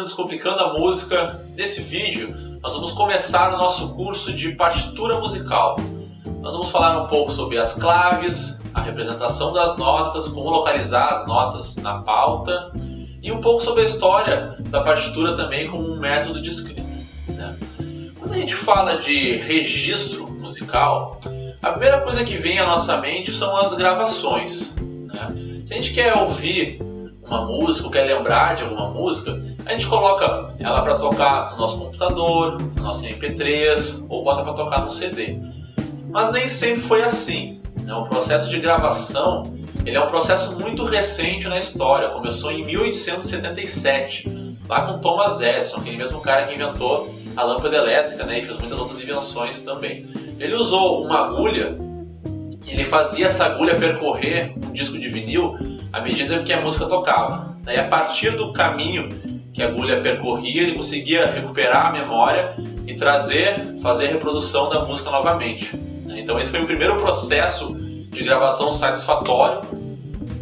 no Descomplicando a Música. Nesse vídeo nós vamos começar o nosso curso de partitura musical. Nós vamos falar um pouco sobre as claves, a representação das notas, como localizar as notas na pauta e um pouco sobre a história da partitura também como um método de escrita, né? Quando a gente fala de registro musical, a primeira coisa que vem à nossa mente são as gravações, né? Se a gente quer ouvir uma música, ou quer lembrar de alguma música, a gente coloca ela para tocar no nosso computador, no nosso MP3 ou bota para tocar no CD. Mas nem sempre foi assim, né? O processo de gravação ele é um processo muito recente na história. Começou em 1877, lá com Thomas Edison, aquele mesmo cara que inventou a lâmpada elétrica, né? E fez muitas outras invenções também. Ele usou uma agulha, ele fazia essa agulha percorrer um disco de vinil à medida que a música tocava. Daí, a partir do caminho que a agulha percorria, ele conseguia recuperar a memória e fazer a reprodução da música novamente. Então esse foi o primeiro processo de gravação satisfatório,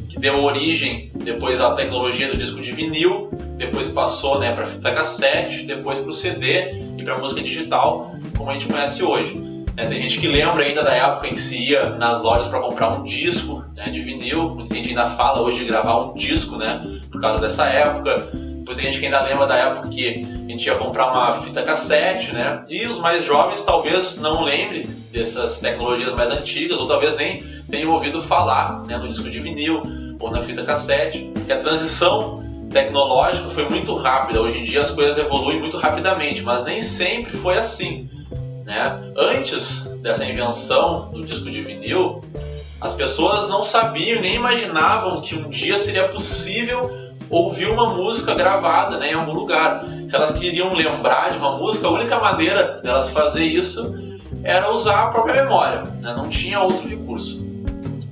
que deu origem depois à tecnologia do disco de vinil, depois passou, né, para fita cassete, depois para o CD e para a música digital, como a gente conhece hoje. Tem gente que lembra ainda da época em que se ia nas lojas para comprar um disco, né, de vinil. Muita gente ainda fala hoje de gravar um disco, né, por causa dessa época. Muita gente que ainda lembra da época que a gente ia comprar uma fita cassete, né? E os mais jovens talvez não lembrem dessas tecnologias mais antigas, ou talvez nem tenham ouvido falar, né, no disco de vinil ou na fita cassete. Que a transição tecnológica foi muito rápida. Hoje em dia as coisas evoluem muito rapidamente, mas nem sempre foi assim, né? Antes dessa invenção do disco de vinil, as pessoas não sabiam nem imaginavam que um dia seria possível ouvir uma música gravada, né, em algum lugar. Se elas queriam lembrar de uma música, a única maneira delas fazer isso era usar a própria memória, né? Não tinha outro recurso.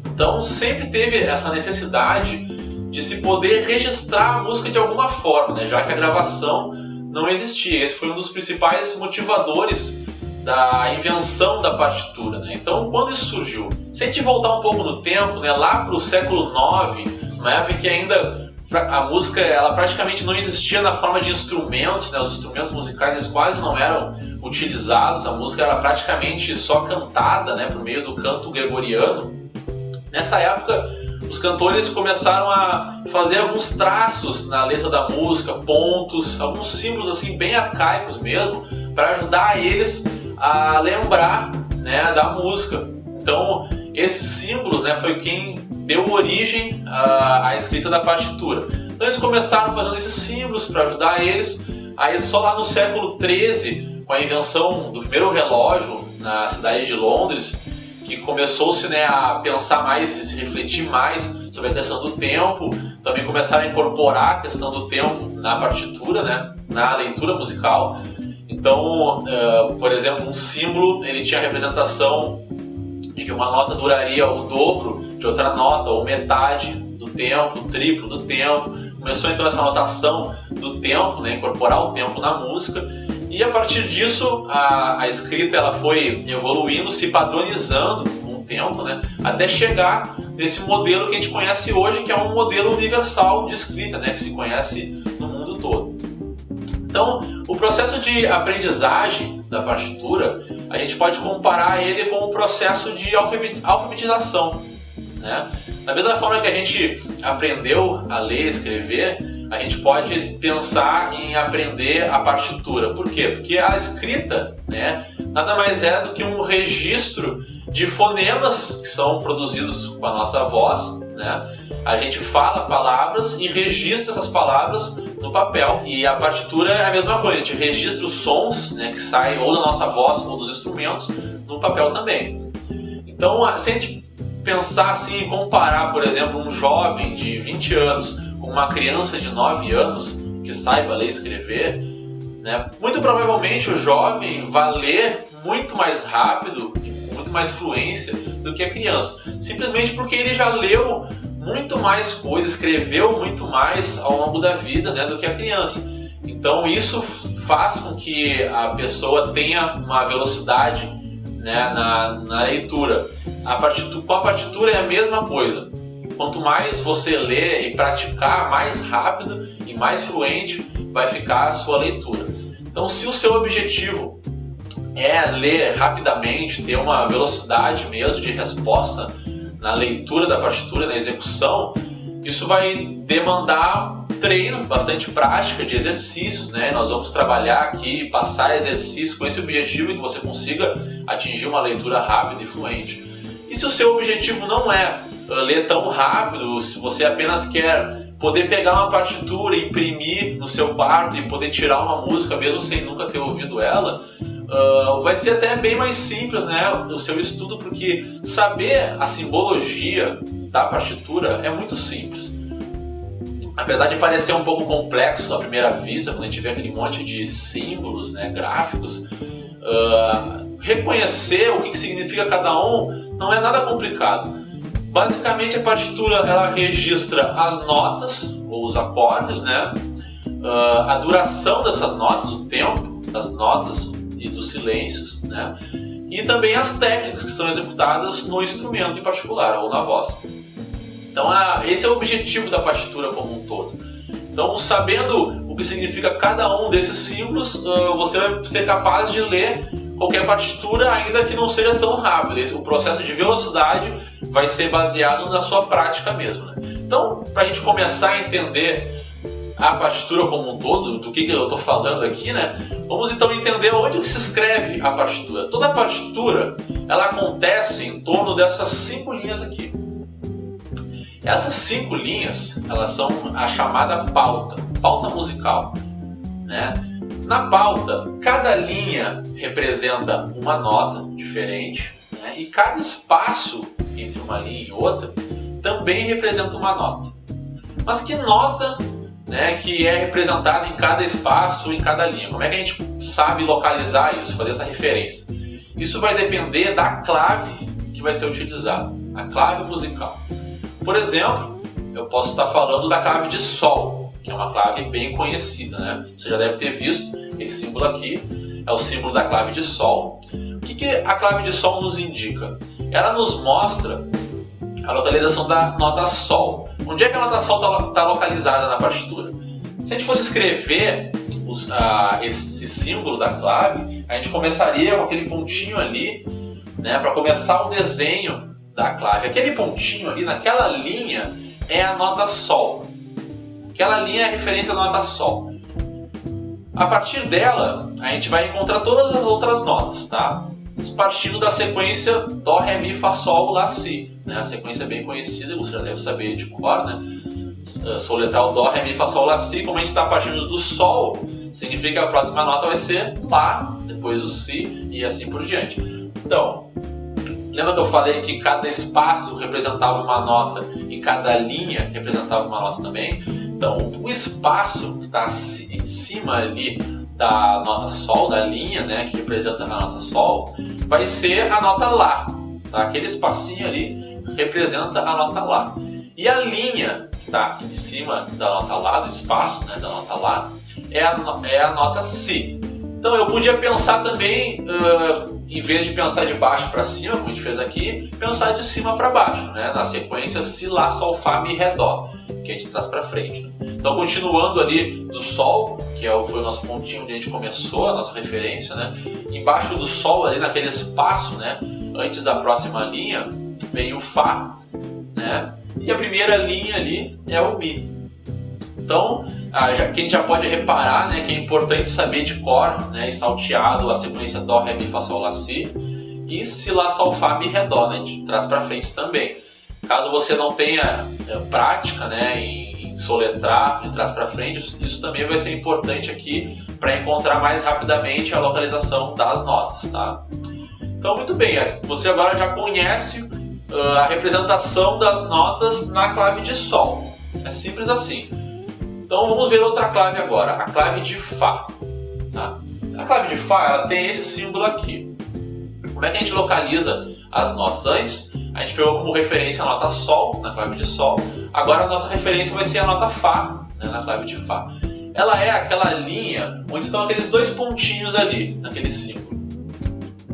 Então sempre teve essa necessidade de se poder registrar a música de alguma forma, né? Já que a gravação não existia. Esse foi um dos principais motivadores da invenção da partitura, né? Então, quando isso surgiu? Se a gente voltar um pouco no tempo, né, lá para o século IX, uma época em que ainda a música ela praticamente não existia na forma de instrumentos, né? Os instrumentos musicais eles quase não eram utilizados, a música era praticamente só cantada, né, por meio do canto gregoriano. Nessa época, os cantores começaram a fazer alguns traços na letra da música, pontos, alguns símbolos assim bem arcaicos mesmo, para ajudar eles a lembrar, né, da música. Então, esses símbolos, né, foi quem deu origem à escrita da partitura. Então eles começaram fazendo esses símbolos para ajudar eles. Aí só lá no século XIII, com a invenção do primeiro relógio na cidade de Londres, que começou-se, né, a pensar mais, se refletir mais sobre a questão do tempo. Também começaram a incorporar a questão do tempo na partitura, né, na leitura musical. Então, por exemplo, um símbolo ele tinha a representação de que uma nota duraria o dobro de outra nota, ou metade do tempo, o triplo do tempo. Começou então essa notação do tempo, né, incorporar o tempo na música, e a partir disso a escrita ela foi evoluindo, se padronizando com o tempo, né, até chegar nesse modelo que a gente conhece hoje, que é um modelo universal de escrita, né, que se conhece no mundo todo. Então, o processo de aprendizagem da partitura, a gente pode comparar ele com o processo de alfabetização, né? Da mesma forma que a gente aprendeu a ler e escrever, a gente pode pensar em aprender a partitura. Por quê? Porque a escrita, né, nada mais é do que um registro de fonemas que são produzidos com a nossa voz, né? A gente fala palavras e registra essas palavras no papel. E a partitura é a mesma coisa, a gente registra os sons, né, que saem ou da nossa voz ou dos instrumentos no papel também. Então, se a gente pensar assim, em comparar, por exemplo, um jovem de 20 anos com uma criança de 9 anos que saiba ler e escrever, né, muito provavelmente o jovem vai ler muito mais rápido, com muito mais fluência do que a criança, simplesmente porque ele já leu muito mais coisas, escreveu muito mais ao longo da vida, né, do que a criança. Então isso faz com que a pessoa tenha uma velocidade, né, na leitura. Com a partitura é a mesma coisa. quanto mais você lê e praticar, mais rápido e mais fluente vai ficar a sua leitura. Então, se o seu objetivo é ler rapidamente, ter uma velocidade mesmo de resposta na leitura da partitura, na execução, isso vai demandar treino, bastante prática de exercícios, né? Nós vamos trabalhar aqui, passar exercícios com esse objetivo que você consiga atingir uma leitura rápida e fluente. E se o seu objetivo não é ler tão rápido, se você apenas quer poder pegar uma partitura, imprimir no seu quarto e poder tirar uma música mesmo sem nunca ter ouvido ela, vai ser até bem mais simples, né, o seu estudo, porque saber a simbologia da partitura é muito simples. Apesar de parecer um pouco complexo à primeira vista, quando a gente vê aquele monte de símbolos, né, gráficos, reconhecer o que significa cada um não é nada complicado. Basicamente, a partitura ela registra as notas ou os acordes, né, a duração dessas notas, o tempo das notas e dos silêncios, né, e também as técnicas que são executadas no instrumento em particular ou na voz. Então, esse é o objetivo da partitura como um todo. Então, sabendo o que significa cada um desses símbolos, você vai ser capaz de ler qualquer partitura, ainda que não seja tão rápido. O processo de velocidade vai ser baseado na sua prática mesmo, né? Então, para a gente começar a entender a partitura como um todo, do que eu estou falando aqui, né? Vamos então entender onde que se escreve a partitura. Toda partitura, ela acontece em torno dessas 5 linhas aqui. Essas 5 linhas, elas são a chamada pauta musical, né? Na pauta, cada linha representa uma nota diferente, né? E cada espaço entre uma linha e outra também representa uma nota. Mas que nota, né, que é representada em cada espaço, em cada linha? Como é que a gente sabe localizar isso, fazer essa referência? Isso vai depender da clave que vai ser utilizada, a clave musical. Por exemplo, eu posso estar falando da clave de Sol, que é uma clave bem conhecida, né? Você já deve ter visto esse símbolo aqui, é o símbolo da clave de Sol. O que a clave de Sol nos indica? Ela nos mostra a localização da nota Sol. Onde é que a nota Sol está localizada na partitura? Se a gente fosse escrever esse símbolo da clave, a gente começaria com aquele pontinho ali, né, para começar o desenho da clave. Aquele pontinho ali, naquela linha, é a nota Sol. Aquela linha é a referência da nota Sol. A partir dela, a gente vai encontrar todas as outras notas, tá? Partindo da sequência Dó, Ré, Mi, Fá, Sol, Lá, Si, né? A sequência é bem conhecida, você já deve saber de cor, né? Soletrar o Dó, Ré, Mi, Fá, Sol, Lá, Si. Como a gente está partindo do Sol, significa que a próxima nota vai ser Lá, depois o Si e assim por diante. Então, lembra que eu falei que cada espaço representava uma nota e cada linha representava uma nota também? Então, o espaço que está em cima ali da nota Sol, da linha, né, que representa a nota Sol, vai ser a nota Lá. Tá? Aquele espacinho ali representa a nota Lá. E a linha que está em cima da nota Lá, do espaço, né, da nota Lá, é a nota Si. Então eu podia pensar também, em vez de pensar de baixo para cima, como a gente fez aqui, pensar de cima para baixo, né? Na sequência Si, Lá, Sol, Fá, Mi, Ré, Dó, que a gente traz para frente, né? Então, continuando ali do Sol, que foi o nosso pontinho onde a gente começou, a nossa referência, né? Embaixo do Sol, ali naquele espaço, né, antes da próxima linha, vem o Fá, né? E a primeira linha ali é o Mi. Então, quem já pode reparar, né, que é importante saber de cor, né, salteado a sequência Dó, Ré, Mi, Fá, Sol, Lá, Si, e Si, Lá, Sol, Fá, Mi, Ré, Dó, né, a gente traz para frente também. Caso você não tenha prática, né, em soletrar de trás para frente, isso também vai ser importante aqui para encontrar mais rapidamente a localização das notas, tá? Então, muito bem, você agora já conhece a representação das notas na clave de Sol. É simples assim. Então vamos ver outra clave agora, a clave de Fá. Tá? A clave de Fá, ela tem esse símbolo aqui. Como é que a gente localiza as notas? Antes, a gente pegou como referência a nota Sol, na clave de Sol. Agora a nossa referência vai ser a nota Fá, né, na clave de Fá. Ela é aquela linha onde estão aqueles dois pontinhos ali, naquele símbolo.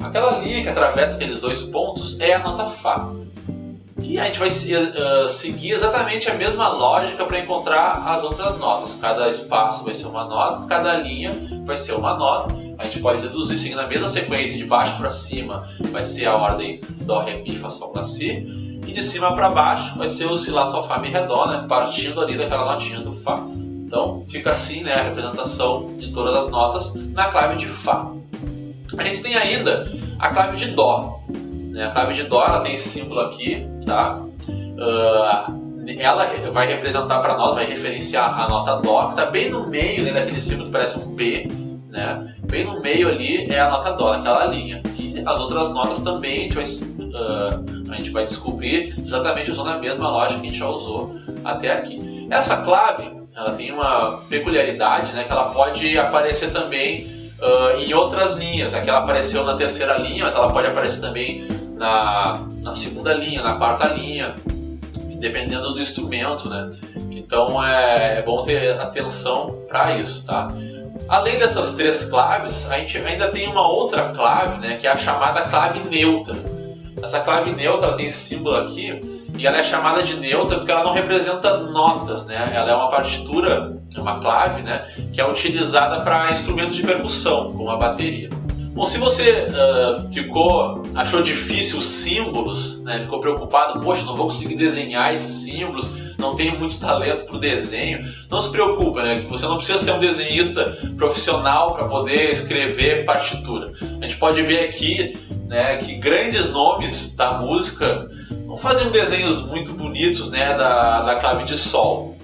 Aquela linha que atravessa aqueles dois pontos é a nota Fá. E a gente vai seguir exatamente a mesma lógica para encontrar as outras notas. Cada espaço vai ser uma nota, cada linha vai ser uma nota. A gente pode deduzir seguindo a mesma sequência, de baixo para cima vai ser a ordem Dó, Ré, Mi, Fá, Sol, Lá, Si. E de cima para baixo vai ser o Si, Lá, Sol, Fá, Mi, Ré, Dó, né? Partindo ali daquela notinha do Fá. Então fica assim, né, a representação de todas as notas na clave de Fá. A gente tem ainda a clave de Dó. A clave de Dó, ela tem esse símbolo aqui, tá? Ela vai representar para nós, vai referenciar a nota Dó, que está bem no meio, né, daquele símbolo que parece um P, né? Bem no meio ali é a nota Dó, aquela linha. E as outras notas também a gente vai descobrir exatamente usando a mesma lógica que a gente já usou até aqui. Essa clave, ela tem uma peculiaridade, né, que ela pode aparecer também em outras linhas. Aqui ela apareceu na terceira linha, mas ela pode aparecer também na segunda linha, na quarta linha, dependendo do instrumento, né? Então é bom ter atenção para isso, tá? Além dessas três claves, a gente ainda tem uma outra clave, né, que é a chamada clave neutra. Essa clave neutra, ela tem esse símbolo aqui, e ela é chamada de neutra porque ela não representa notas, né? Ela é uma partitura, é uma clave, né, que é utilizada para instrumentos de percussão, como a bateria. Bom, se você achou difícil os símbolos, né, ficou preocupado, poxa, não vou conseguir desenhar esses símbolos, não tenho muito talento para o desenho, não se preocupe, né, que você não precisa ser um desenhista profissional para poder escrever partitura. A gente pode ver aqui, né, que grandes nomes da música não faziam desenhos muito bonitos, né, da clave de Sol.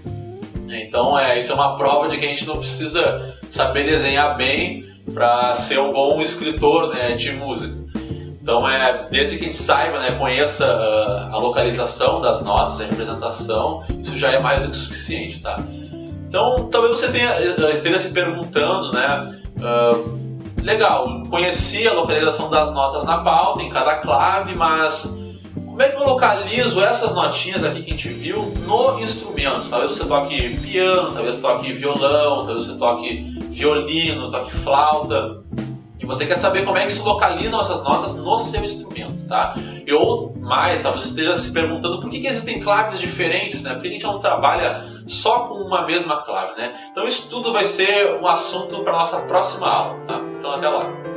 Então isso é uma prova de que a gente não precisa saber desenhar bem para ser um bom escritor, né, de música. Então desde que a gente saiba, né, conheça a localização das notas, a representação, isso já é mais do que suficiente, tá? Então talvez você esteja se perguntando, né, legal, conheci a localização das notas na pauta, em cada clave, mas como é que eu localizo essas notinhas aqui que a gente viu no instrumento? Talvez você toque piano, talvez toque violão, talvez você toque violino, toque flauta. E você quer saber como é que se localizam essas notas no seu instrumento, tá? Ou mais, talvez você esteja se perguntando por que existem claves diferentes, né? Por que a gente não trabalha só com uma mesma clave, né? Então isso tudo vai ser um assunto para a nossa próxima aula, tá? Então até lá!